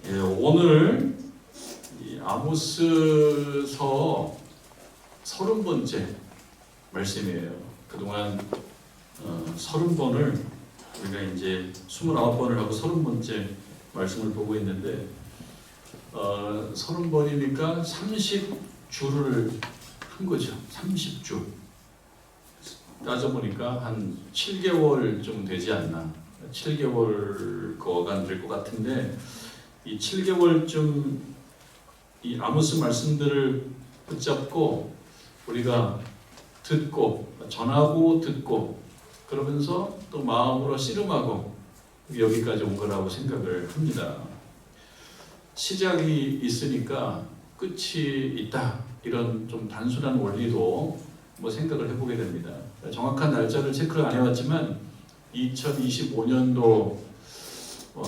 예, 오늘 이 아모스서 30번째 말씀이에요. 그동안 30번을 우리가 이제 29번을 하고 30번째 말씀을 보고 있는데 30번이니까 30주를 한 거죠. 30주. 따져보니까 한 7개월 좀 되지 않나. 7개월 거가 될 것 같은데 이 7개월쯤 이 아모스 말씀들을 붙잡고 우리가 듣고 전하고 듣고 그러면서 또 마음으로 씨름하고 여기까지 온 거라고 생각을 합니다. 시작이 있으니까 끝이 있다 이런 좀 단순한 원리도 뭐 생각을 해보게 됩니다. 정확한 날짜를 체크를 안 해왔지만 2025년도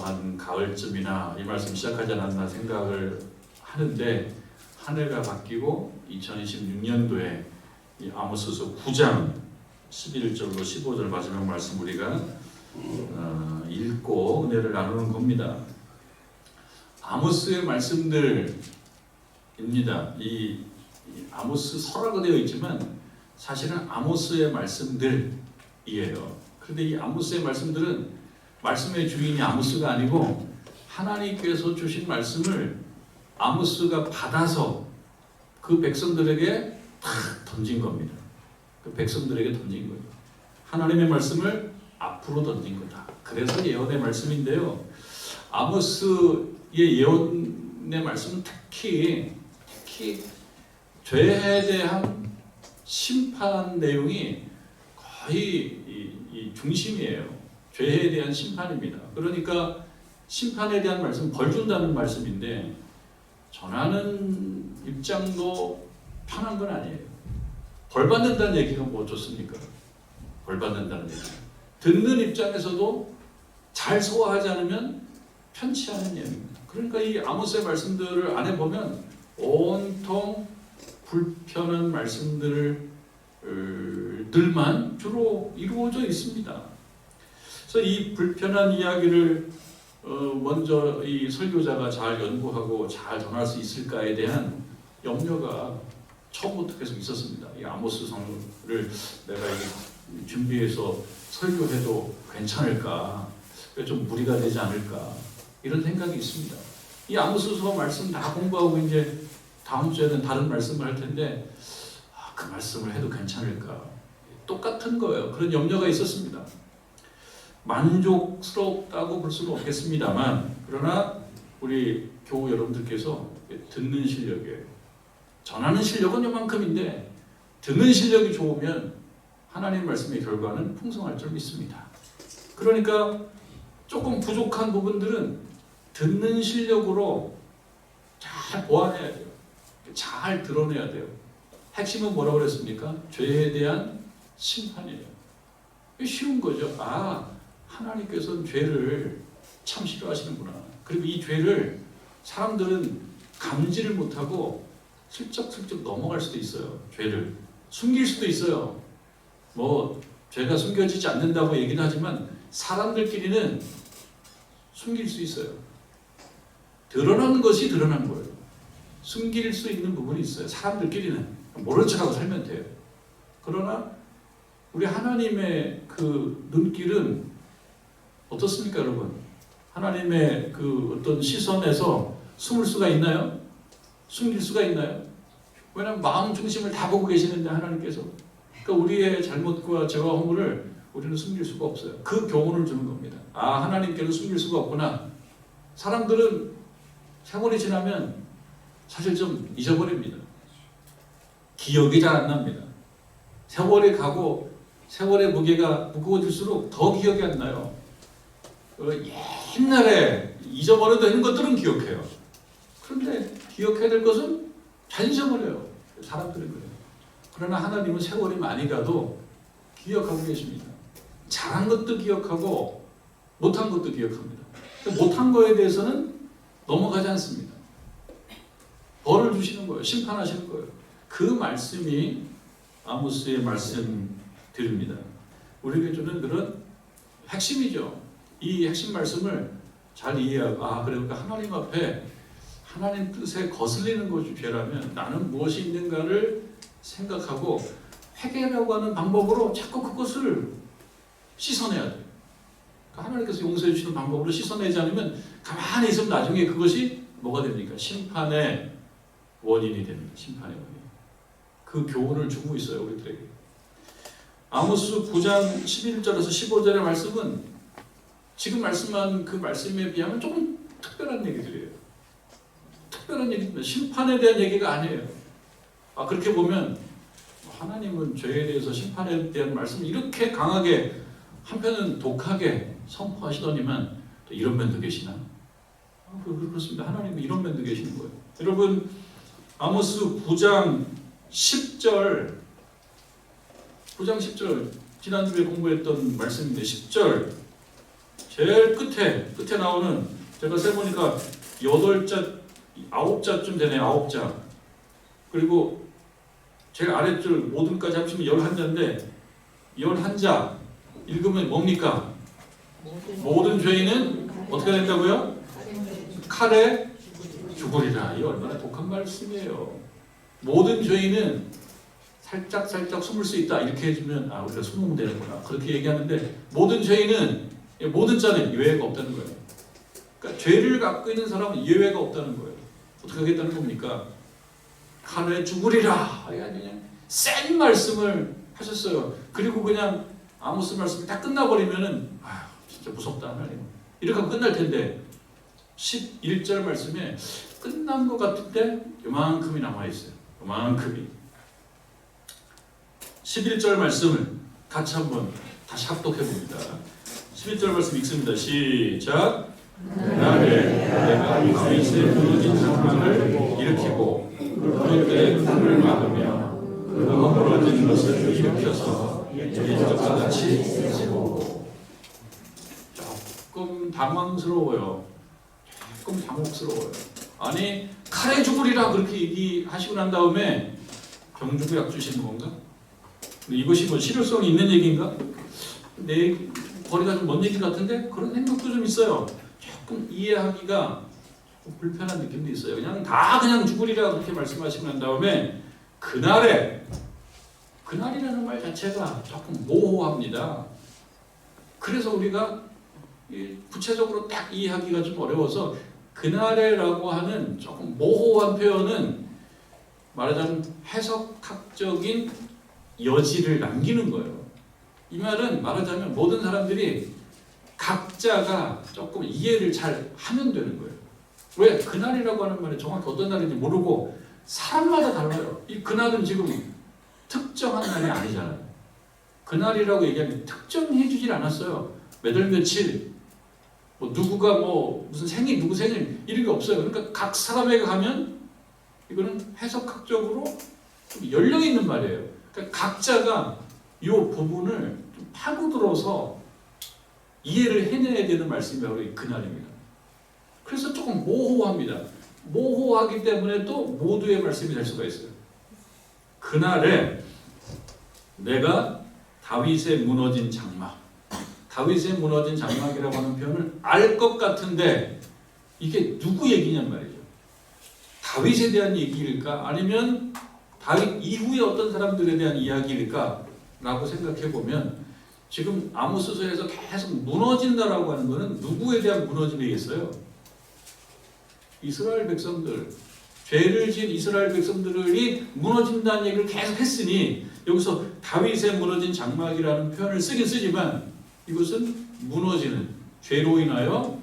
한 가을쯤이나 이 말씀 시작하지 않았나 생각을 하는데 한 해가 바뀌고 2026년도에 이 아모스서 9장 11절로 15절 마지막 말씀 우리가 읽고 은혜를 나누는 겁니다. 아모스의 말씀들입니다. 이 아모스서라고 되어 있지만 사실은 아모스의 말씀들이에요. 그런데 이 아모스의 말씀들은 말씀의 주인이 아모스가 아니고 하나님께서 주신 말씀을 아모스가 받아서 그 백성들에게 탁 던진 겁니다. 그 백성들에게 던진 거예요. 하나님의 말씀을 앞으로 던진 거다. 그래서 예언의 말씀인데요. 아모스의 예언의 말씀은 특히 죄에 대한 심판 내용이 거의 이 중심이에요. 죄에 대한 심판입니다. 그러니까 심판에 대한 말씀, 벌 준다는 말씀인데 전하는 입장도 편한 건 아니에요. 벌 받는다는 얘기가 뭐 좋습니까? 벌 받는다는 얘기. 듣는 입장에서도 잘 소화하지 않으면 편치 않은 얘기입니다. 그러니까 이 아모스의 말씀들을 안에 보면 온통 불편한 말씀들만 주로 이루어져 있습니다. 그래서 이 불편한 이야기를 먼저 이 설교자가 잘 연구하고 잘 전할 수 있을까에 대한 염려가 처음부터 계속 있었습니다. 이 아모스서를 내가 준비해서 설교해도 괜찮을까? 좀 무리가 되지 않을까? 이런 생각이 있습니다. 이 아모스서 말씀 다 공부하고 이제 다음 주에는 다른 말씀을 할 텐데 그 말씀을 해도 괜찮을까? 똑같은 거예요. 그런 염려가 있었습니다. 만족스럽다고 볼 수는 없겠습니다만 그러나 우리 교우 여러분들께서 듣는 실력이에요. 전하는 실력은 요만큼인데 듣는 실력이 좋으면 하나님 말씀의 결과는 풍성할 줄 믿습니다. 그러니까 조금 부족한 부분들은 듣는 실력으로 잘 보완해야 돼요. 잘 드러내야 돼요. 핵심은 뭐라고 그랬습니까? 죄에 대한 심판이에요. 쉬운 거죠. 하나님께서는 죄를 참 싫어하시는구나. 그리고 이 죄를 사람들은 감지를 못하고 슬쩍슬쩍 넘어갈 수도 있어요. 죄를 숨길 수도 있어요. 뭐 죄가 숨겨지지 않는다고 얘기는 하지만 사람들끼리는 숨길 수 있어요. 드러나는 것이 드러난 거예요. 숨길 수 있는 부분이 있어요. 사람들끼리는 모른 척하고 살면 돼요. 그러나 우리 하나님의 그 눈길은 어떻습니까, 여러분? 하나님의 그 어떤 시선에서 숨을 수가 있나요? 숨길 수가 있나요? 왜냐하면 마음 중심을 다 보고 계시는데 하나님께서 그러니까 우리의 잘못과 죄와 허물을 우리는 숨길 수가 없어요. 그 교훈을 주는 겁니다. 하나님께는 숨길 수가 없구나. 사람들은 세월이 지나면 사실 좀 잊어버립니다. 기억이 잘 안 납니다. 세월이 가고 세월의 무게가 무거워질수록 더 기억이 안 나요. 옛날에 잊어버려도 되는 것들은 기억해요. 그런데 기억해야 될 것은 잘 잊어버려요. 사람들은 그래요. 그러나 하나님은 세월이 많이 가도 기억하고 계십니다. 잘한 것도 기억하고 못한 것도 기억합니다. 못한 거에 대해서는 넘어가지 않습니다. 벌을 주시는 거예요. 심판하시는 거예요. 그 말씀이 아모스의 말씀들입니다. 우리에게 주는 그런 핵심이죠. 이 핵심 말씀을 잘 이해하고 그러니까 하나님 앞에 하나님 뜻에 거슬리는 것이 죄라면 나는 무엇이 있는가를 생각하고 회개라고 하는 방법으로 자꾸 그것을 씻어내야 돼요. 그러니까 하나님께서 용서해 주시는 방법으로 씻어내지 않으면 가만히 있으면 나중에 그것이 뭐가 됩니까? 심판의 원인이 됩니다. 심판의 원인. 그 교훈을 주고 있어요, 우리들에게. 아모스 9장 11절에서 15절의 말씀은 지금 말씀한 그 말씀에 비하면 조금 특별한 얘기들이에요. 특별한 얘기입니다. 심판에 대한 얘기가 아니에요. 그렇게 보면 하나님은 죄에 대해서 심판에 대한 말씀을 이렇게 강하게 한편은 독하게 선포하시더니만 또 이런 면도 계시나? 그렇습니다. 하나님은 이런 면도 계시는 거예요. 여러분 아모스 9장 10절 9장 10절 지난주에 공부했던 말씀인데 10절 제일 끝에 나오는 제가 세보니까 8자 9자쯤 되네요. 9자 그리고 제일 아랫줄 모든까지 합치면 11자인데 11자 읽으면 뭡니까? 모든 죄인은 어떻게 된다고요? 칼에 죽으리라. 이 얼마나 독한 말씀이에요. 모든 죄인은 살짝 숨을 수 있다 이렇게 해주면 우리가 숨으면 되는구나 그렇게 얘기하는데 모든 죄인은 모든 자는 예외가 없다는 거예요. 그러니까 죄를 갖고 있는 사람은 예외가 없다는 거예요. 어떻게 하겠다는 겁니까? 칼에 죽으리라. 그냥 센 말씀을 하셨어요. 그리고 그냥 아모스 말씀이 딱 끝나버리면은 진짜 무섭다 하나님. 이렇게 하면 끝날 텐데 11절 말씀에 끝난 것 같은데 요만큼이 남아있어요. 요만큼이 11절 말씀을 같이 한번 다시 합독해 봅니다. 11절 말씀 읽습니다. 시작. 그날에 내가 다윗의 무너진 장막을 일으키고 그의 꿈을 막으며 그가 허물어진 것을 일으켜서 예전과 같이 세우고. 조금 당황스러워요. 조금 당혹스러워요. 아니 칼에 죽으리라 그렇게 얘기하시고 난 다음에 병주고 약 주시는 건가? 이것이 뭐 실효성이 있는 얘기인가? 내 거리가 좀 먼 얘기 같은데 그런 생각도 좀 있어요. 조금 이해하기가 조금 불편한 느낌도 있어요. 그냥 죽으리라 그렇게 말씀하시고 난 다음에 그날이라는 말 자체가 조금 모호합니다. 그래서 우리가 구체적으로 딱 이해하기가 좀 어려워서 그날에라고 하는 조금 모호한 표현은 말하자면 해석학적인 여지를 남기는 거예요. 이 말은 말하자면 모든 사람들이 각자가 조금 이해를 잘 하면 되는 거예요. 왜? 그날이라고 하는 말이 정확히 어떤 날인지 모르고 사람마다 달라요. 이 그날은 지금 특정한 날이 아니잖아요. 그날이라고 얘기하면 특정해 주질 않았어요. 몇 월 며칠 누구가 무슨 생일 누구 생일 이런 게 없어요. 그러니까 각 사람에게 가면 이거는 해석학적으로 좀 열려 있는 말이에요. 그러니까 각자가 이 부분을 좀 파고들어서 이해를 해내야 되는 말씀이 바로 그날입니다. 그래서 조금 모호합니다. 모호하기 때문에 또 모두의 말씀이 될 수가 있어요. 그날에 내가 다윗의 무너진 장막, 다윗의 무너진 장막이라고 하는 표현을 알 것 같은데 이게 누구 얘기냔 말이죠. 다윗에 대한 얘기일까? 아니면 다윗 이후에 어떤 사람들에 대한 이야기일까? 라고 생각해 보면 지금 아모스서에서 계속 무너진다라고 하는 것은 누구에 대한 무너짐이겠어요? 이스라엘 백성들, 죄를 지은 이스라엘 백성들이 무너진다는 얘기를 계속 했으니 여기서 다윗의 무너진 장막이라는 표현을 쓰긴 쓰지만 이것은 무너지는, 죄로 인하여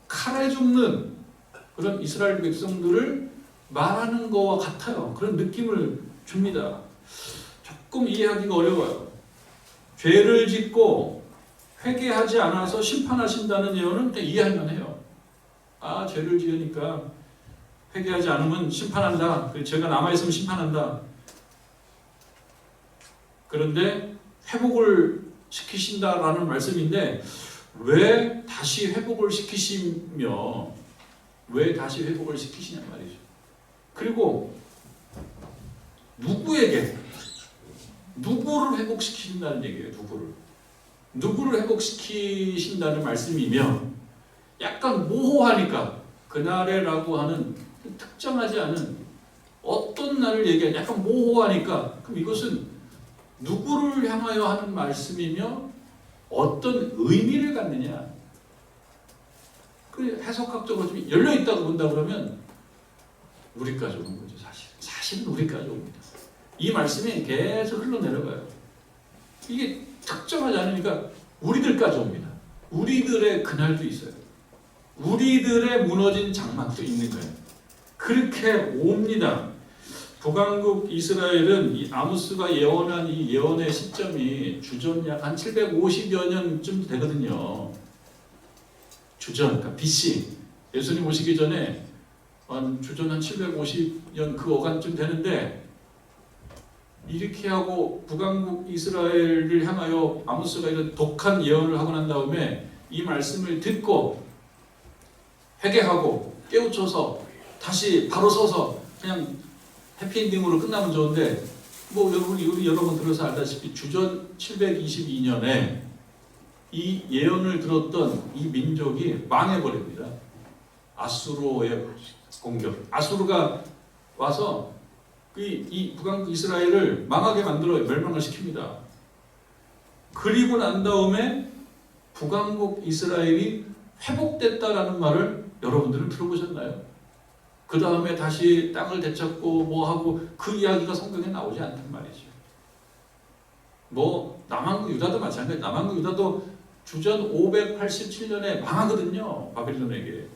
칼에 죽는 그런 이스라엘 백성들을 말하는 것과 같아요. 그런 느낌을 줍니다. 조금 이해하기가 어려워요. 죄를 짓고 회개하지 않아서 심판하신다는 예언은 이해할 만해요. 죄를 지으니까 회개하지 않으면 심판한다. 죄가 남아있으면 심판한다. 그런데 회복을 시키신다라는 말씀인데 왜 다시 회복을 시키시며 왜 다시 회복을 시키시냐 말이죠. 그리고 누구에게 누구를 회복시키신다는 얘기예요. 누구를 회복시키신다는 말씀이며 약간 모호하니까 그날에라고 하는 특정하지 않은 어떤 날을 얘기하냐 약간 모호하니까 그럼 이것은 누구를 향하여 하는 말씀이며 어떤 의미를 갖느냐 그 해석학적으로 좀 열려있다고 본다 그러면 우리까지 오는 거죠. 사실은 우리까지 옵니다. 이 말씀이 계속 흘러내려가요. 이게 특정하지 않으니까 우리들까지 옵니다. 우리들의 그날도 있어요. 우리들의 무너진 장막도 있는 거예요. 그렇게 옵니다. 북왕국 이스라엘은 이 아모스가 예언한 이 예언의 시점이 주전 약 한 750여 년쯤 되거든요. 주전, 그러니까 BC. 예수님 오시기 전에 주전 한 750년 그 어간쯤 되는데 이렇게 하고 북왕국 이스라엘을 향하여 아모스가 이런 독한 예언을 하고 난 다음에 이 말씀을 듣고 회개하고 깨우쳐서 다시 바로 서서 그냥 해피엔딩으로 끝나면 좋은데 뭐 우리 여러 번 들어서 알다시피 주전 722년에 이 예언을 들었던 이 민족이 망해버립니다. 아수르의 공격. 아수르가 와서 이 북왕국 이스라엘을 망하게 만들어 멸망을 시킵니다. 그리고 난 다음에 북왕국 이스라엘이 회복됐다라는 말을 여러분들은 들어보셨나요? 그 다음에 다시 땅을 되찾고 뭐 하고 그 이야기가 성경에 나오지 않단 말이죠. 뭐 남한국 유다도 마찬가지. 남한국 유다도 주전 587년에 망하거든요. 바빌론에게.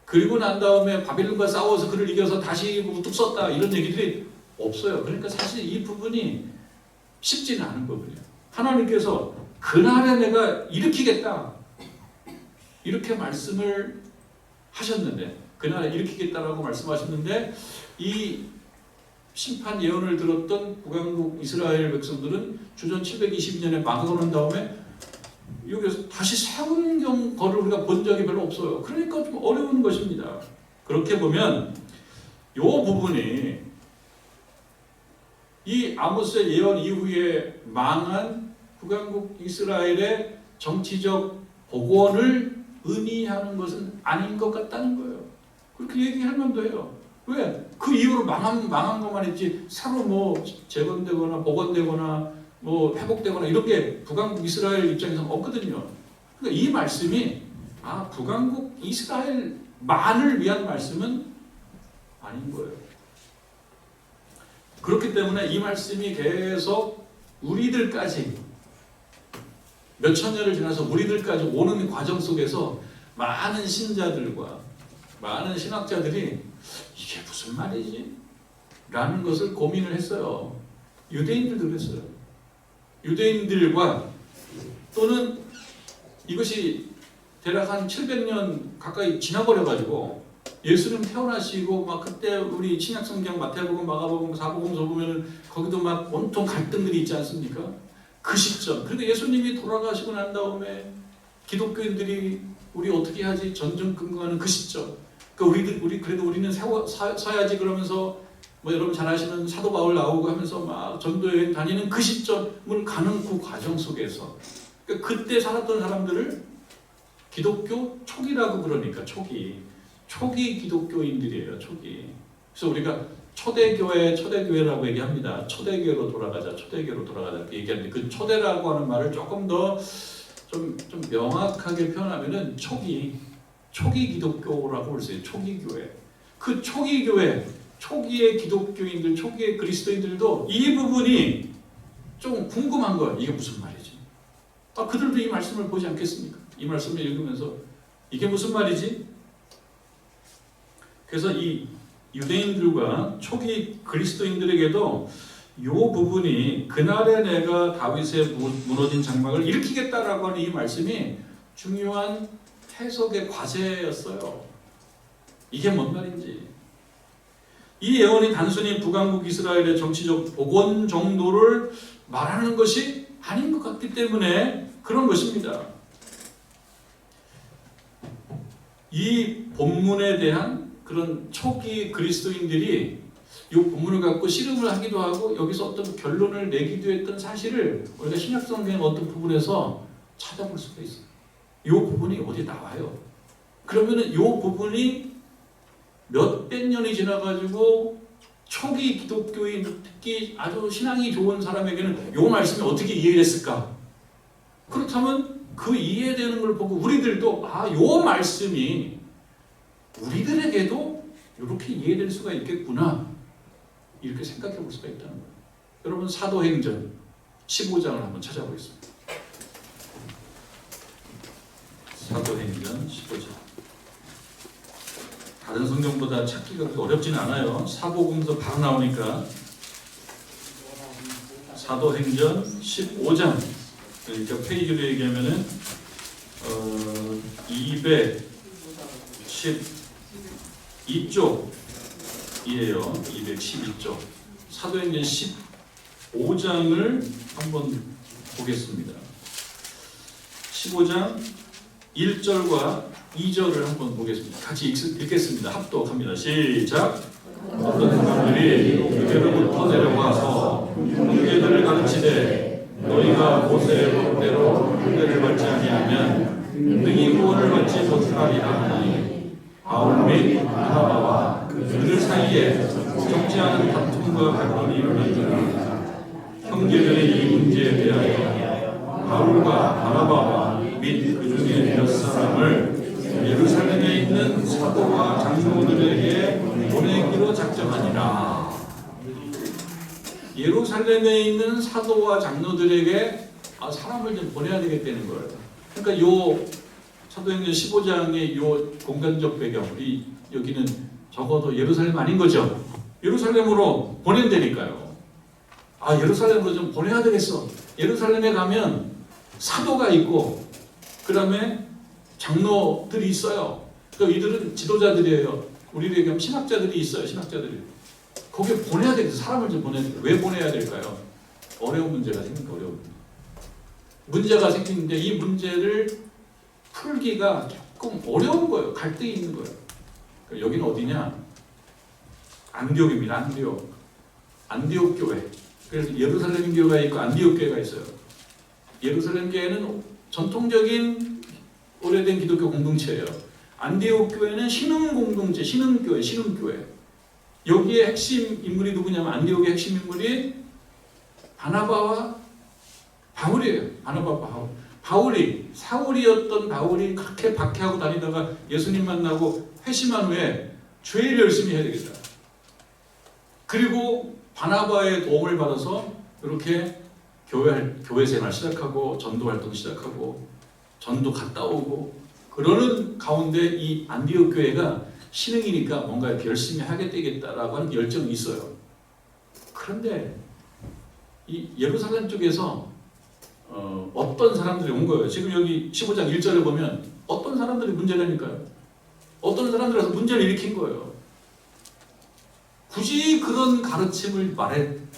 그리고 난 다음에 바빌론과 싸워서 그를 이겨서 다시 우뚝 섰다 이런 얘기들이 없어요. 그러니까 사실 이 부분이 쉽지는 않은 부분이에요. 하나님께서 그날에 내가 일으키겠다 이렇게 말씀을 하셨는데 그날에 일으키겠다라고 말씀하셨는데 이 심판 예언을 들었던 북왕국 이스라엘 백성들은 주전 722년에 망하고 난 다음에 여기서 다시 세운 거를 우리가 본 적이 별로 없어요. 그러니까 좀 어려운 것입니다. 그렇게 보면 이 부분이 이 아모스의 예언 이후에 망한 북왕국 이스라엘의 정치적 복원을 의미하는 것은 아닌 것 같다는 거예요. 그렇게 얘기할 만도 해요. 왜? 그 이후로 망한 것만 있지 새로 뭐 재건되거나 복원되거나 뭐 회복되거나 이런 게 북왕국 이스라엘 입장에서는 없거든요. 그러니까 이 말씀이 북왕국 이스라엘만을 위한 말씀은 아닌 거예요. 그렇기 때문에 이 말씀이 계속 우리들까지 몇천 년을 지나서 우리들까지 오는 과정 속에서 많은 신자들과 많은 신학자들이 이게 무슨 말이지? 라는 것을 고민을 했어요. 유대인들도 그랬어요. 유대인들과 또는 이것이 대략 한 700년 가까이 지나버려가지고 예수님 태어나시고 막 그때 우리 신약성경 마태복음, 마가복음, 사복음서 보면 거기도 막 온통 갈등들이 있지 않습니까? 그 시점. 그런데 예수님이 돌아가시고 난 다음에 기독교인들이 우리 어떻게 하지? 전전긍긍하는 그 시점. 그러니까 그래도 우리는 서야지 그러면서 뭐 여러분 잘 아시는 사도 바울 나오고 하면서 막 전도 여행 다니는 그 시점을 가는 그 과정 속에서 그러니까 그때 살았던 사람들을 기독교 초기라고 그러니까 초기 기독교인들이에요. 초기. 그래서 우리가 초대교회라고 얘기합니다. 초대교회로 돌아가자 이렇게 얘기하는데 그 초대라고 하는 말을 조금 더 좀 명확하게 표현하면은 초기 기독교라고 볼 수 있어요. 초기 교회. 그 초기 교회, 초기의 기독교인들, 초기의 그리스도인들도 이 부분이 좀 궁금한 거예요. 이게 무슨 말이지? 그들도 이 말씀을 보지 않겠습니까? 이 말씀을 읽으면서 이게 무슨 말이지? 그래서 이 유대인들과 초기 그리스도인들에게도 이 부분이 그날에 내가 다윗의 무너진 장막을 일으키겠다라고 하는 이 말씀이 중요한 해석의 과제였어요. 이게 뭔 말인지. 이 예언이 단순히 북왕국 이스라엘의 정치적 복원 정도를 말하는 것이 아닌 것 같기 때문에 그런 것입니다. 이 본문에 대한 그런 초기 그리스도인들이 이 본문을 갖고 씨름을 하기도 하고 여기서 어떤 결론을 내기도 했던 사실을 우리가 신약성경의 어떤 부분에서 찾아볼 수가 있어요. 이 부분이 어디 나와요. 그러면은 이 부분이 몇백 년이 지나가지고 초기 기독교인, 특히 아주 신앙이 좋은 사람에게는 이 말씀이 어떻게 이해됐을까? 그렇다면 그 이해되는 걸 보고 우리들도 이 말씀이 우리들에게도 이렇게 이해될 수가 있겠구나, 이렇게 생각해 볼 수가 있다는 거예요. 여러분, 사도행전 15장을 한번 찾아보겠습니다. 사도행전 15장. 다른 성경보다 찾기가 그렇게 어렵지는 않아요. 사복음서 바로 나오니까. 사도행전 15장. 그러니까 페이지로 얘기하면은 212쪽이에요. 212쪽. 사도행전 15장을 한번 보겠습니다. 15장 1절과 2절을 한번 보겠습니다. 같이 읽겠습니다. 합독합니다. 시작. 어떤 사람들이 유대로부터 내려와서 형제들을 가르치되 너희가 모세의 법대로 할례를 받지 아니하면 능히 구원을 받지 못하리라 하니, 바울 및 바나바와 그들 사이에 적지 않은 다툼과 갈등이 일어났더라. 형제들의 이 문제에 대하여 바울과 바나바와 및 그 중에 몇 사람을 예루살렘에 있는 사도와 장로들에게 보내기로 작정하니라. 예루살렘에 있는 사도와 장로들에게 사람을 좀 보내야 되겠다는 거예요. 그러니까 요 사도행전 15장의 요 공간적 배경, 우리 여기는 적어도 예루살렘 아닌 거죠. 예루살렘으로 보낸다니까요. 예루살렘으로 좀 보내야 되겠어. 예루살렘에 가면 사도가 있고 그 다음에 장로들이 있어요. 그러니까 이들은 지도자들이에요. 우리를 얘기하면 신학자들이 있어요. 신학자들이. 거기에 보내야 되겠어. 사람을 좀 보내야 돼요. 왜 보내야 될까요? 어려운 문제가 생기니까 어려운 문제. 문제가 생기는데 이 문제를 풀기가 조금 어려운 거예요. 갈등이 있는 거예요. 그러니까 여기는 어디냐? 안디옥입니다. 안디옥 교회. 그래서 예루살렘 교회가 있고 안디옥 교회가 있어요. 예루살렘 교회는 전통적인 오래된 기독교 공동체예요. 안디옥 교회는 신흥 공동체, 신흥교회, 신흥교회. 여기에 핵심 인물이 누구냐면 안디옥의 핵심 인물이 바나바와 바울이에요. 바나바와 바울. 바울이 사울이었던 바울이 그렇게 박해하고 다니다가 예수님 만나고 회심한 후에 죄를 열심히 해야 되겠다. 그리고 바나바의 도움을 받아서 이렇게 교회 생활 시작하고 전도 활동 시작하고 전도 갔다 오고 그러는 가운데 이 안디옥 교회가 신흥이니까 뭔가 열심히 하겠다라고 하는 열정이 있어요. 그런데 이 예루살렘 쪽에서 어떤 사람들이 온 거예요. 지금 여기 15장 1절을 보면 어떤 사람들이 문제라니까요. 어떤 사람들이 와서 문제를 일으킨 거예요. 굳이 그런 가르침을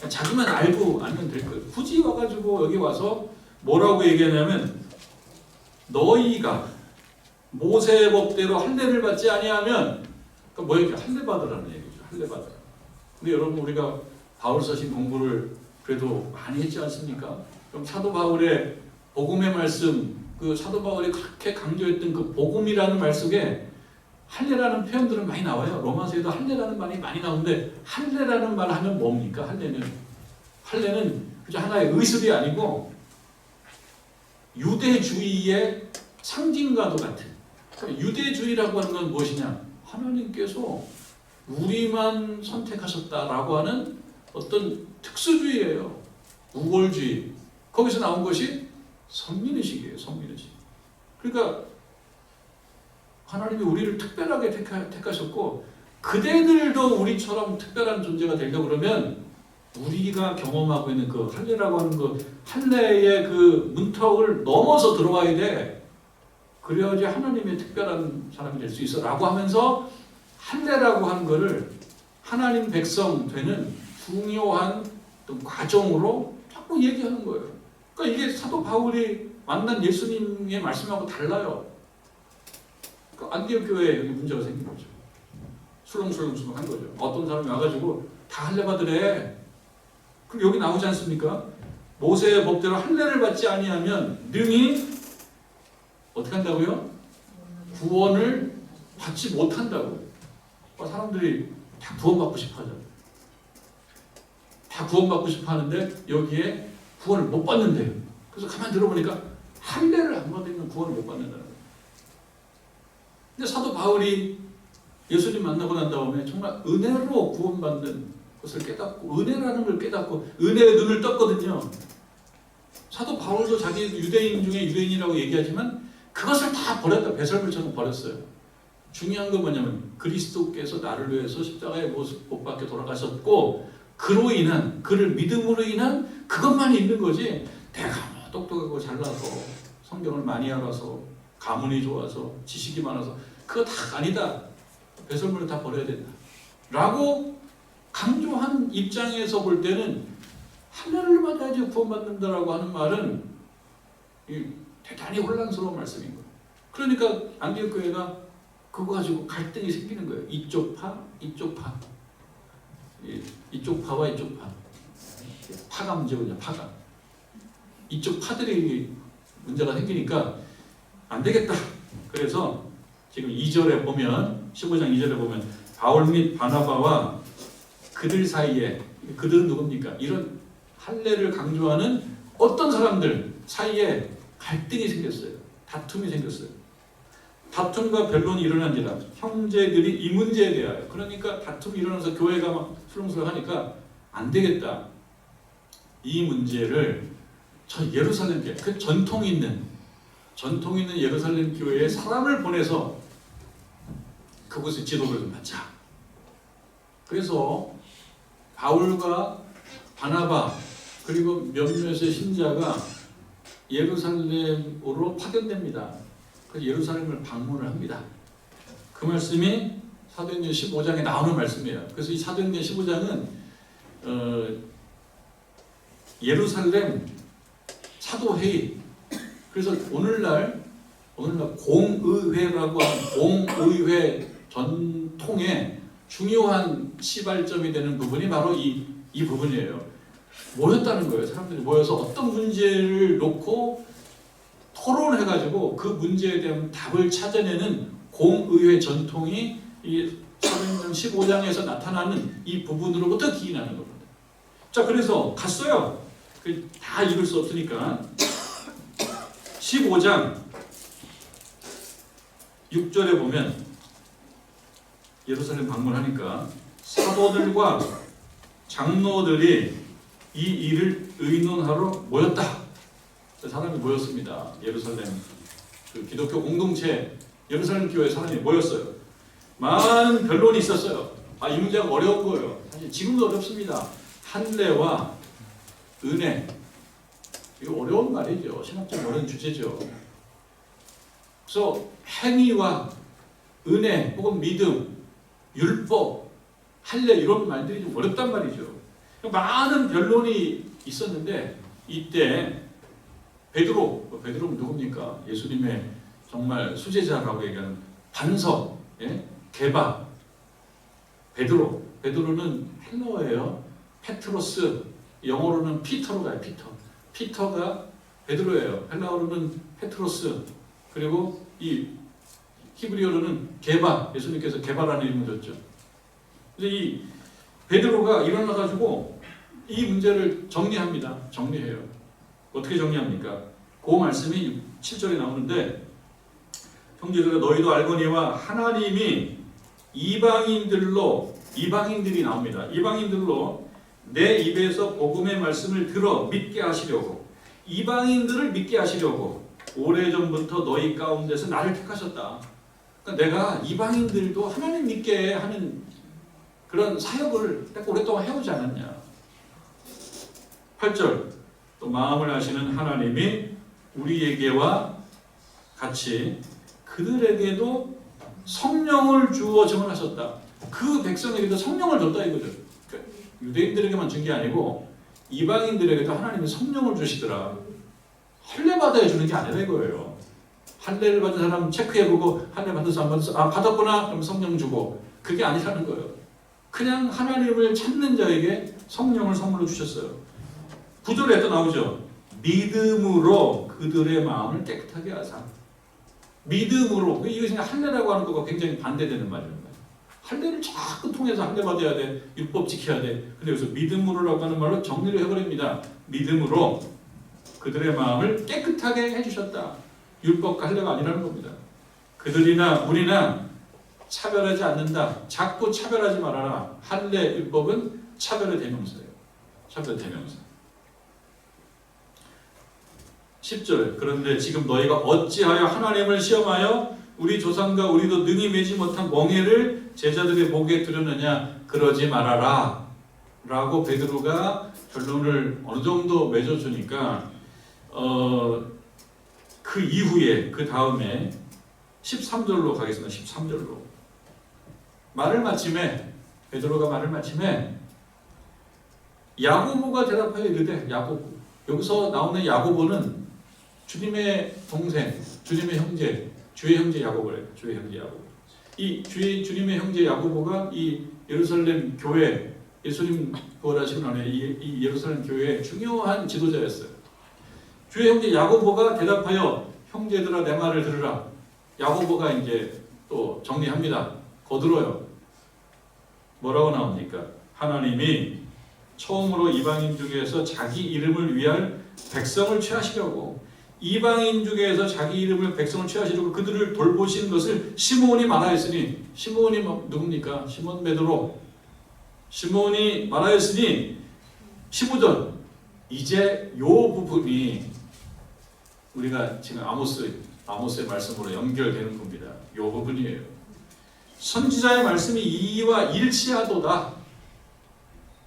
자기만 알고 알면 될 거예요. 굳이 와가지고 여기 와서 뭐라고 얘기하냐면 너희가 모세의 법대로 할례를 받지 아니하면 그러니까 뭐 이렇게 할례 받으라는 얘기죠. 할례 받으라. 근데 여러분 우리가 바울 서신 공부를 그래도 많이 했지 않습니까? 그럼 사도 바울의 복음의 말씀, 그 사도 바울이 그렇게 강조했던 그 복음이라는 말 속에 할례라는 표현들은 많이 나와요. 로마서에도 할례라는 말이 많이 나오는데 할례라는 말 하면 뭡니까? 할례는 그저 하나의 의술이 아니고 유대주의의 상징과도 같은. 그러니까 유대주의라고 하는 건 무엇이냐? 하나님께서 우리만 선택하셨다라고 하는 어떤 특수주의예요. 우월주의. 거기서 나온 것이 선민의식이에요. 선민의식. 그러니까 하나님이 우리를 특별하게 택하셨고 그대들도 우리처럼 특별한 존재가 되려고 그러면 우리가 경험하고 있는 그 할례라고 하는 그 할례의 그 문턱을 넘어서 들어와야 돼. 그래야지 하나님의 특별한 사람이 될 수 있어 라고 하면서 할례라고 하는 거를 하나님 백성 되는 중요한 어떤 과정으로 자꾸 얘기하는 거예요. 그러니까 이게 사도 바울이 만난 예수님의 말씀하고 달라요. 그러니까 안디옥 교회에 여기 문제가 생긴 거죠. 술렁술렁 한 거죠. 어떤 사람이 와가지고 다 할례 받으래. 그럼 여기 나오지 않습니까? 모세의 법대로 할례를 받지 아니하면 능히 어떻게 한다고요? 구원을 받지 못한다고요. 사람들이 다 구원받고 싶어 하잖아요. 다 구원받고 싶어 하는데 여기에 구원을 못 받는데요. 그래서 가만히 들어보니까 할례를 안 받으면 구원을 못 받는다는 거예요. 근데 사도 바울이 예수님 만나고 난 다음에 정말 은혜로 구원받는 것을 깨닫고 은혜라는 걸 깨닫고 은혜의 눈을 떴거든요. 사도 바울도 자기 유대인 중에 유대인이라고 얘기하지만 그것을 다 버렸다. 배설물처럼 버렸어요. 중요한 건 뭐냐면 그리스도께서 나를 위해서 십자가에 못 박혀 돌아가셨고 그로 인한 그를 믿음으로 인한 그것만 있는 거지 내가 뭐 똑똑하고 잘나서 성경을 많이 알아서 가문이 좋아서 지식이 많아서 그거 다 아니다. 배설물을 다 버려야 된다. 라고 강조한 입장에서 볼 때는 할례를 받아야지 구원받는다라고 하는 말은 대단히 혼란스러운 말씀인 거예요. 그러니까 안디옥 교회가 그거 가지고 갈등이 생기는 거예요. 이쪽 파, 이쪽 파. 이쪽 파와 이쪽 파. 파가 문제군요. 파가. 이쪽 파들이 문제가 생기니까 안 되겠다. 그래서 지금 2절에 보면 15장 2절에 보면 바울 및 바나바와 그들 사이에 그들은 누굽니까? 이런 할례를 강조하는 어떤 사람들 사이에 갈등이 생겼어요. 다툼이 생겼어요. 다툼과 변론이 일어난지라 형제들이 이 문제에 대하여 그러니까 다툼이 일어나서 교회가 막 술렁술렁하니까 안 되겠다. 이 문제를 저 예루살렘 교회 그 전통 있는 예루살렘 교회에 사람을 보내서 그곳의 지도를 좀 받자. 그래서 바울과 바나바 그리고 몇몇의 신자가 예루살렘으로 파견됩니다. 그래서 예루살렘을 방문을 합니다. 그 말씀이 사도행전 15장에 나오는 말씀이에요. 그래서 이 사도행전 15장은 예루살렘 사도회의 그래서 오늘날 공의회라고 하는 공의회 전통의 중요한 시발점이 되는 부분이 바로 이 부분이에요. 모였다는 거예요. 사람들이 모여서 어떤 문제를 놓고 토론해가지고 그 문제에 대한 답을 찾아내는 공의회 전통이 이 사도행전 15장에서 나타나는 이 부분으로부터 기인하는 겁니다. 자, 그래서 갔어요. 다 읽을 수 없으니까 15장 6절에 보면 예루살렘 방문하니까 사도들과 장로들이 이 일을 의논하러 모였다. 사람이 모였습니다. 예루살렘 그 기독교 공동체 예루살렘 교회 사람이 모였어요. 많은 변론이 있었어요. 이 문제가 어려운 거예요. 사실 지금도 어렵습니다. 할례와 은혜 이거 어려운 말이죠. 신학적으로 어려운 주제죠. 그래서 행위와 은혜 혹은 믿음, 율법, 할례 이런 말들이 좀 어렵단 말이죠. 많은 변론이 있었는데 이때 베드로는 누굽니까? 예수님의 정말 수제자라고 얘기하는 반석, 게바. 베드로는 헬라어예요. 페트로스, 영어로는 피터로 가요. 피터가 베드로예요. 헬라어로는 페트로스. 그리고 이 히브리어로는 게바. 예수님께서 게바라는 이름을 줬죠. 그래서 이 베드로가 일어나가지고 이 문제를 정리해요. 어떻게 정리합니까? 그 말씀이 7절에 나오는데 형제들아 너희도 알거니와 하나님이 이방인들이 나옵니다. 이방인들로 내 입에서 복음의 말씀을 들어 믿게 하시려고 이방인들을 믿게 하시려고 오래전부터 너희 가운데서 나를 택하셨다. 그러니까 내가 이방인들도 하나님 믿게 하는 그런 사역을 오랫동안 해오지 않았냐. 8절 또 마음을 아시는 하나님이 우리에게와 같이 그들에게도 성령을 주어 증언하셨다. 그 백성에게도 성령을 줬다 이거죠. 그러니까 유대인들에게만 준 게 아니고 이방인들에게도 하나님이 성령을 주시더라. 할례 받아야 주는 게 아니라 이거예요. 할례를 받은 사람 체크해보고 할례 받았어 안 받았어? 받았구나. 그럼 성령 주고. 그게 아니라는 거예요. 그냥 하나님을 찾는 자에게 성령을 선물로 주셨어요. 9절에 또 나오죠. 믿음으로 그들의 마음을 깨끗하게 하사. 믿음으로. 이것이 그냥 할례라고 하는 거가 굉장히 반대되는 말입니다. 할례를 자꾸 통해서 할례 받아야 돼. 율법 지켜야 돼. 근데 여기서 믿음으로라고 하는 말로 정리를 해버립니다. 믿음으로 그들의 마음을 깨끗하게 해주셨다. 율법과 할례가 아니라는 겁니다. 그들이나 우리나 차별하지 않는다. 자꾸 차별하지 말아라. 할례 율법은 차별의 대명사예요. 차별 대명사. 10절 그런데 지금 너희가 어찌하여 하나님을 시험하여 우리 조상과 우리도 능히 매지 못한 멍에를 제자들의 목에 두려느냐. 그러지 말아라 라고 베드로가 결론을 어느 정도 맺어주니까 그 이후에 그 다음에 13절로 가겠습니다. 13절로 말을 마침에 베드로가 말을 마침에 야고보가 대답하여 이르되 야고보 여기서 나오는 야고보는 주님의 동생, 주님의 형제, 주의 형제 야고보래요. 주의 형제 야고보. 이 주님의 형제 야고보가 이 예루살렘 교회 예수님 부활하시고 나서 이 예루살렘 교회의 중요한 지도자였어요. 주의 형제 야고보가 대답하여 형제들아 내 말을 들으라. 야고보가 이제 또 정리합니다. 거들어요. 뭐라고 나옵니까? 하나님이 처음으로 이방인 중에서 자기 이름을 위할 백성을 취하시려고 이방인 중에서 자기 이름을 백성을 취하시려고 그들을 돌보신 것을 시므온이 말하였으니 시므온이 누굽니까? 시몬 베드로 시므온이 말하였으니 15절 이제 요 부분이 우리가 지금 아모스의 말씀으로 연결되는 겁니다. 요 부분이에요. 선지자의 말씀이 이와 일치하도다.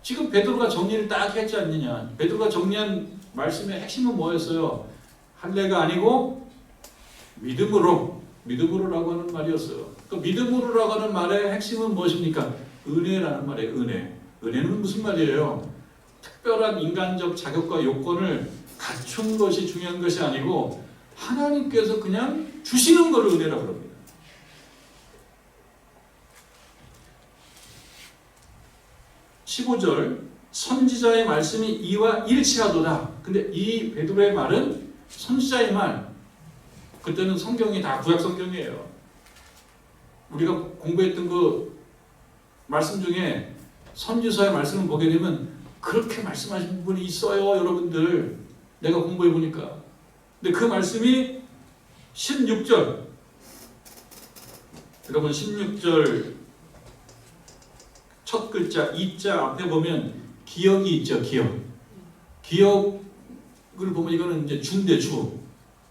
지금 베드로가 정리를 딱 했지 않느냐. 베드로가 정리한 말씀의 핵심은 뭐였어요? 할례가 아니고 믿음으로라고 하는 말이었어요. 그 믿음으로라고 하는 말의 핵심은 무엇입니까? 은혜라는 말이에요. 은혜는 무슨 말이에요? 특별한 인간적 자격과 요건을 갖춘 것이 중요한 것이 아니고 하나님께서 그냥 주시는 것을 은혜라고 합니다. (15절) 선지자의 말씀이 이와 일치하도다. 근데 이 베드로의 말은 선지자의 말. 그때는 성경이 다 구약 성경이에요. 우리가 공부했던 그 말씀 중에 선지서의 말씀을 보게 되면 그렇게 말씀하신 부분이 있어요, 여러분들. 내가 공부해 보니까. 근데 그 말씀이 16절. 여러분 16절 첫 글자 이자 앞에 보면 기억이 있죠. 기억을 보면 이거는 이제 주인데 주.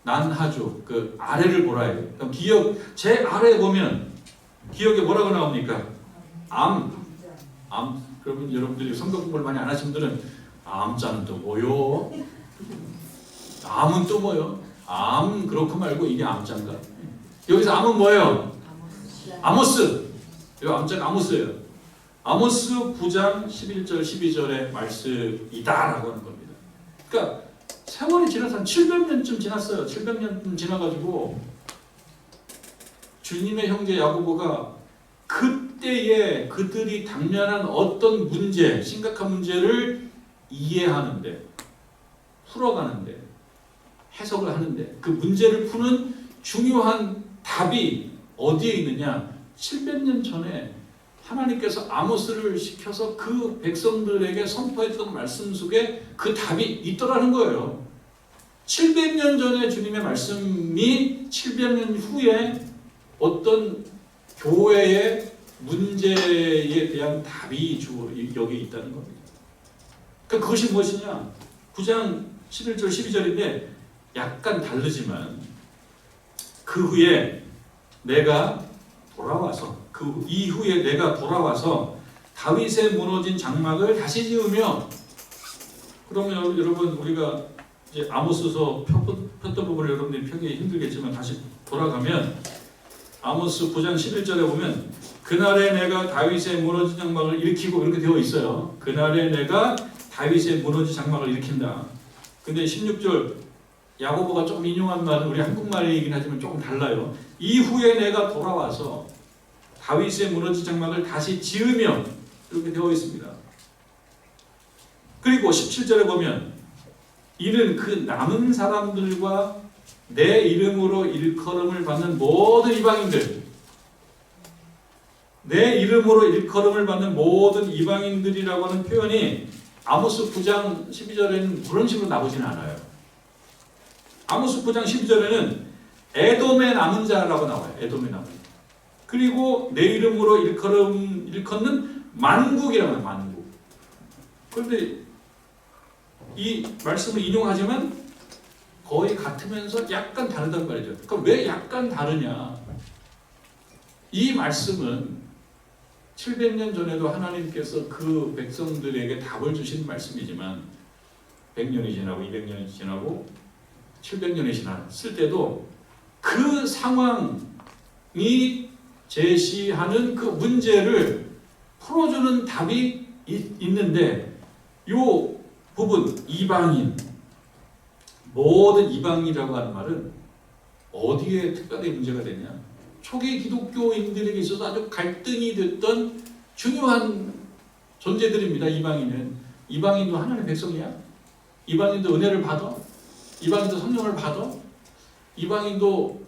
난하주. 그 아래를 보라 해요. 그럼 기억 제 아래에 보면 기억에 뭐라고 나옵니까? 암. 그러면 여러분들이 성경 공부를 많이 안 하신 분들은 암자는 또 뭐요? 암은 또 뭐요? 암 그렇고 말고 이게 암자인가? 여기서 암은 뭐예요? 아모스. 이 암자가 아모스예요. 아모스 9장 11절 12절의 말씀이다라고 하는 겁니다. 그러니까 세월이 지나서 한 700년쯤 지났어요. 700년쯤 지나가지고 주님의 형제 야고보가 그때에 그들이 당면한 어떤 문제, 심각한 문제를 이해하는데, 풀어가는데, 해석을 하는데 그 문제를 푸는 중요한 답이 어디에 있느냐? 700년 전에 하나님께서 아모스를 시켜서 그 백성들에게 선포했던 말씀 속에 그 답이 있더라는 거예요. 700년 전에 주님의 말씀이 700년 후에 어떤 교회의 문제에 대한 답이 여기 있다는 겁니다. 그러니까 그것이 무엇이냐? 9장 11절 12절인데 약간 다르지만 그 후에 내가 돌아와서 그 이후에 내가 돌아와서 다윗의 무너진 장막을 다시 지으며 그러면 여러분 우리가 이제 아모스서 폈던 부분을 여러분들이 펴기 힘들겠지만 다시 돌아가면 아모스 9장 11절에 보면 그날에 내가 다윗의 무너진 장막을 일으키고 이렇게 되어 있어요. 그날에 내가 다윗의 무너진 장막을 일으킨다. 근데 16절 야고보가 조금 인용한 말은 우리 한국말이긴 하지만 조금 달라요. 이후에 내가 돌아와서 다윗의 무너진 장막을 다시 지으며 이렇게 되어 있습니다. 그리고 17절에 보면 이는 그 남은 사람들과 내 이름으로 일컬음을 받는 모든 이방인들, 내 이름으로 일컬음을 받는 모든 이방인들이라고 하는 표현이 아모스 9장 12절에는 그런 식으로 나오지는 않아요. 아모스 9장 12절에는 에돔의 남은 자라고 나와요. 에돔의 남은 자. 그리고 내 이름으로 일컫는 만국이라고 해요. 만국. 그런데 이 말씀을 인용하지만 거의 같으면서 약간 다르단 말이죠. 그럼 왜 약간 다르냐? 이 말씀은 700년 전에도 하나님께서 그 백성들에게 답을 주신 말씀이지만 100년이 지나고 200년이 지나고 700년이 지났을 때도 그 상황이 제시하는 그 문제를 풀어주는 답이 있는데 이 부분 이방인, 모든 이방인이라고 하는 말은 어디에 특별히 문제가 되냐? 초기 기독교인들에게 있어서 아주 갈등이 됐던 중요한 존재들입니다. 이방인은. 이방인도 하나님의 백성이야? 이방인도 은혜를 받아? 이방인도 성령을 받아? 이방인도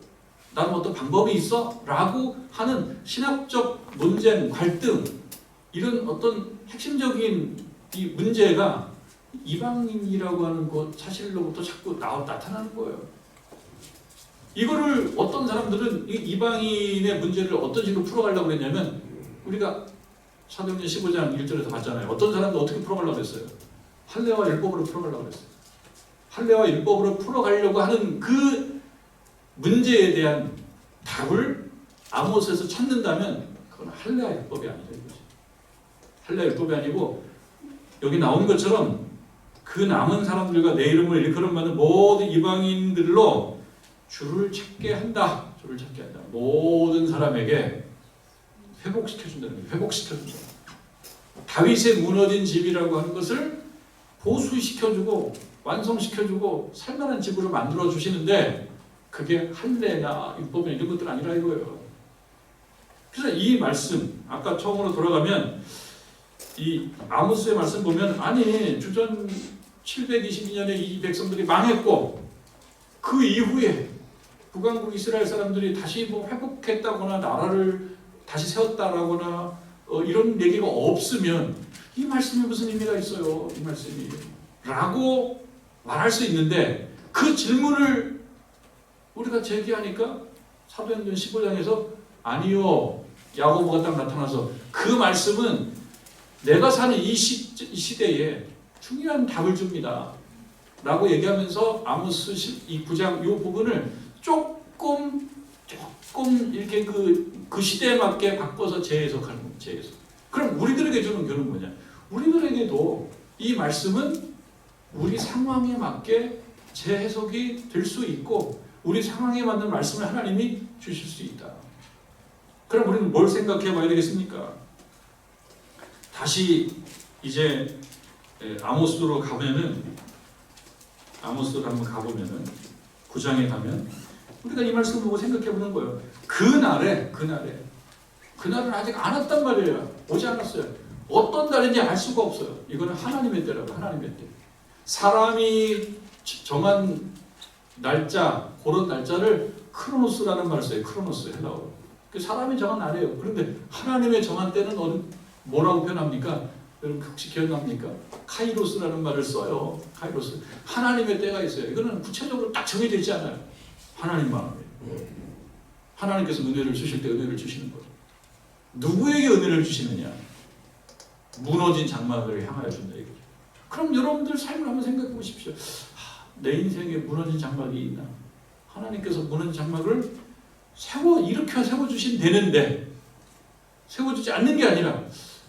나는 어떤 방법이 있어? 라고 하는 신학적 논쟁, 갈등, 이런 어떤 핵심적인 이 문제가 이방인이라고 하는 그 사실로부터 자꾸 나타나는 거예요. 이거를 어떤 사람들은 이방인의 문제를 어떤 식으로 풀어가려고 했냐면 우리가 사도행전 15장 1절에서 봤잖아요. 어떤 사람도 어떻게 풀어가려고 했어요? 할례와 율법으로 풀어가려고 했어요. 할례와 율법으로 풀어가려고 하는 그 문제에 대한 답을 아모스에서 찾는다면 그건 할례와 율법이 아니죠. 이것이. 할례와 율법이 아니고 여기 나오는 것처럼 그 남은 사람들과 내 이름을 일컬음받는 모든 이방인들로 주를 찾게 한다. 주를 찾게 한다. 모든 사람에게 회복시켜준다는 거예요. 회복시켜준다. 다윗의 무너진 집이라고 하는 것을 보수시켜주고 완성시켜주고 살만한 집으로 만들어주시는데 그게 할례나 율법이나 이런 것들 아니라 이거예요. 그래서 이 말씀 아까 처음으로 돌아가면 이 아모스의 말씀 보면 아니 주전 722년에 이 백성들이 망했고 그 이후에 북왕국 이스라엘 사람들이 다시 뭐 회복했다거나 나라를 다시 세웠다라거나 이런 얘기가 없으면 이 말씀이 무슨 의미가 있어요? 이 말씀이 라고 말할 수 있는데 그 질문을 우리가 제기하니까 사도행전 15장에서 아니요 야고보가 딱 나타나서 그 말씀은 내가 사는 이 시대에 중요한 답을 줍니다 라고 얘기하면서 아모스 이 9장 이 부분을 조금 이렇게 그 시대에 맞게 바꿔서 재해석하는 거예요. 재해석. 그럼 우리들에게 주는 교훈은 뭐냐? 우리들에게도 이 말씀은 우리 상황에 맞게 재해석이 될 수 있고 우리 상황에 맞는 말씀을 하나님이 주실 수 있다. 그럼 우리는 뭘 생각해 봐야 되겠습니까? 다시 이제 아모스로 가면은 아모스로 한번 가보면은 9장에 가면 우리가 이 말씀을 보고 생각해 보는 거예요. 그날은 아직 안 왔단 말이에요. 오지 않았어요. 어떤 날인지 알 수가 없어요. 이거는 하나님의 때라고. 하나님의 때. 사람이 정한 날짜, 그런 날짜를 크로노스라는 말을 써요. 크로노스 헬라어로. 사람이 정한 날이에요. 그런데 하나님의 정한 때는 뭐라고 표현합니까? 여러분 혹시 기억납니까? 카이로스라는 말을 써요. 카이로스. 하나님의 때가 있어요. 이거는 구체적으로 딱 정해져 있지 않아요. 하나님 마음에. 하나님께서 은혜를 주실 때 은혜를 주시는 거예요. 누구에게 은혜를 주시느냐? 무너진 장막을 향하여 준다 이거죠. 그럼 여러분들 삶을 한번 생각해 보십시오. 내 인생에 무너진 장막이 있나? 하나님께서 무너진 장막을 일으켜 세워주시면 되는데 세워주지 않는 게 아니라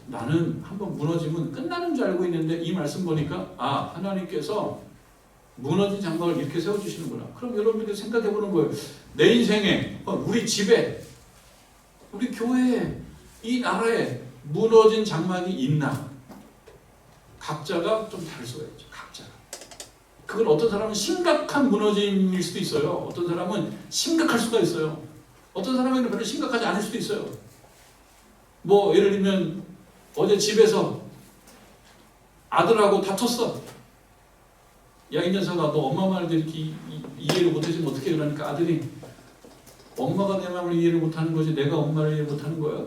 나는 한번 무너지면 끝나는 줄 알고 있는데 이 말씀 보니까 하나님께서 무너진 장막을 이렇게 세워주시는구나. 그럼 여러분들이 생각해 보는 거예요. 내 인생에, 우리 집에, 우리 교회에, 이 나라에 무너진 장막이 있나? 각자가 좀 다를 수가 있죠. 각자가. 그건 어떤 사람은 심각한 무너짐일 수도 있어요. 어떤 사람은 심각할 수가 있어요. 어떤 사람에게는 별로 심각하지 않을 수도 있어요. 뭐 예를 들면 어제 집에서 아들하고 다퉜어. 야 이 녀석아 너 엄마 말도 이렇게 이해를 못해주면 어떻게 그러니까 아들이 엄마가 내 마음을 이해를 못하는 거지 내가 엄마를 이해 못하는 거야.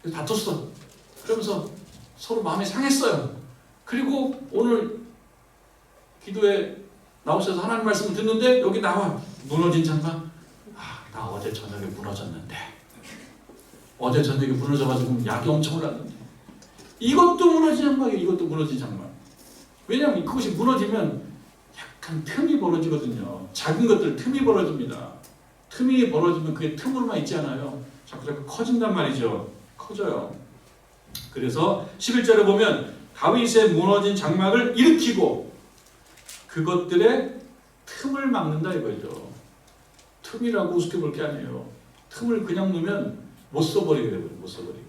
그래서 다퉜어. 그러면서 서로 마음이 상했어요. 그리고 오늘 기도에 나오셔서 하나님 말씀을 듣는데 여기 나와 무너진 장막. 나 어제 저녁에 무너졌는데 어제 저녁에 무너져가지고 약이 엄청 올랐는데 이것도 무너진 장막이에요. 이것도 무너진 장막. 왜냐하면 그것이 무너지면 약간 틈이 벌어지거든요. 작은 것들 틈이 벌어집니다. 틈이 벌어지면 그게 틈으로만 있지 않아요. 자꾸 커진단 말이죠. 커져요. 그래서 11절에 보면 다윗의 무너진 장막을 일으키고 그것들의 틈을 막는다 이거죠. 틈이라고 우습게 볼 게 아니에요. 틈을 그냥 놓으면 못 써버리게 되거든요. 못 써버리게.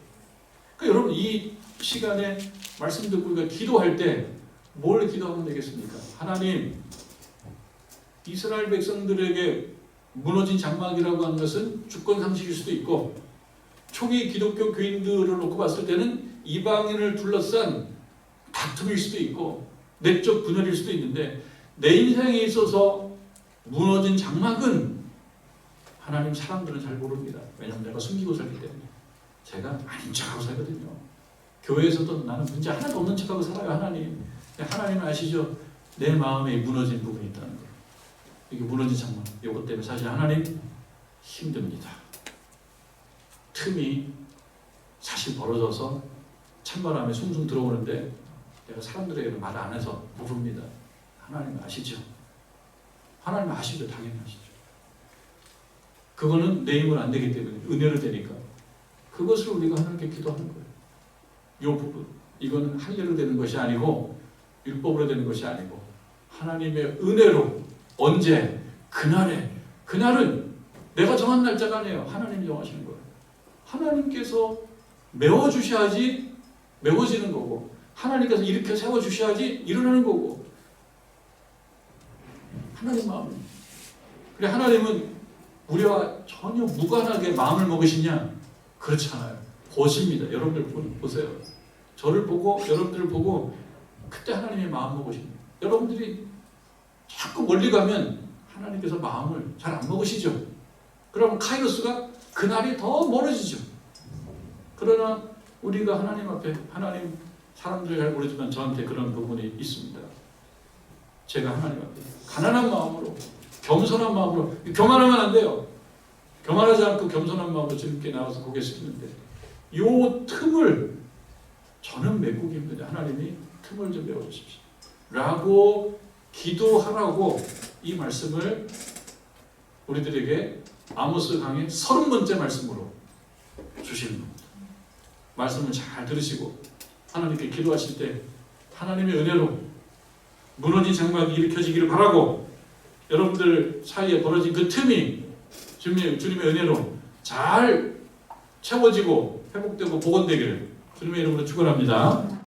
그러니까 여러분 이 시간에 말씀 듣고 우리가 기도할 때 뭘 기도하면 되겠습니까? 하나님, 이스라엘 백성들에게 무너진 장막이라고 하는 것은 주권 상실일 수도 있고 초기 기독교 교인들을 놓고 봤을 때는 이방인을 둘러싼 다툼일 수도 있고 내적 분열일 수도 있는데 내 인생에 있어서 무너진 장막은 하나님 사람들은 잘 모릅니다. 왜냐하면 내가 숨기고 살기 때문에 제가 아닌 척하고 살거든요. 교회에서도 나는 문제 하나도 없는 척하고 살아요. 하나님은 아시죠? 내 마음에 무너진 부분이 있다는 거. 이게 무너진 장막. 이것 때문에 사실 하나님 힘듭니다. 틈이 사실 벌어져서 찬바람에 숭숭 들어오는데 내가 사람들에게 말 안 해서 모릅니다. 하나님 아시죠? 하나님 아시죠? 당연히 아시죠. 그거는 내 힘은 안 되기 때문에 은혜로 되니까 그것을 우리가 하나님께 기도하는 거예요. 이 부분. 이거는 할례로 되는 것이 아니고 율법으로 되는 것이 아니고 하나님의 은혜로 언제? 그날은 내가 정한 날짜가 아니에요. 하나님이 정하시는 거예요. 하나님께서 메워주셔야지 메워지는 거고 하나님께서 일으켜 세워주셔야지 일어나는 거고 하나님 마음은 그래 하나님은 우리와 전혀 무관하게 마음을 먹으시냐? 그렇지 않아요. 보십니다. 여러분들 보세요. 저를 보고 여러분들을 보고 그때 하나님의 마음 먹으십니다. 여러분들이 자꾸 멀리 가면 하나님께서 마음을 잘 안 먹으시죠. 그러면 카이로스가 그날이 더 멀어지죠. 그러나 우리가 하나님 앞에 하나님 사람들이 잘 모르지만 저한테 그런 부분이 있습니다. 제가 하나님 앞에 가난한 마음으로 겸손한 마음으로 교만하면 안 돼요. 교만하지 않고 겸손한 마음으로 주님께 나와서 고개 숙이는데 이 틈을 저는 메꾸기 힘든데 하나님이 틈을 좀 메워주십시오. 라고 기도하라고 이 말씀을 우리들에게 아모스 강의 30번째 말씀으로 주시는 겁니다. 말씀을 잘 들으시고 하나님께 기도하실 때 하나님의 은혜로 무너진 장막이 일으켜지기를 바라고 여러분들 사이에 벌어진 그 틈이 주님의 은혜로 잘 채워지고 회복되고 복원되기를 주님의 이름으로 축원합니다.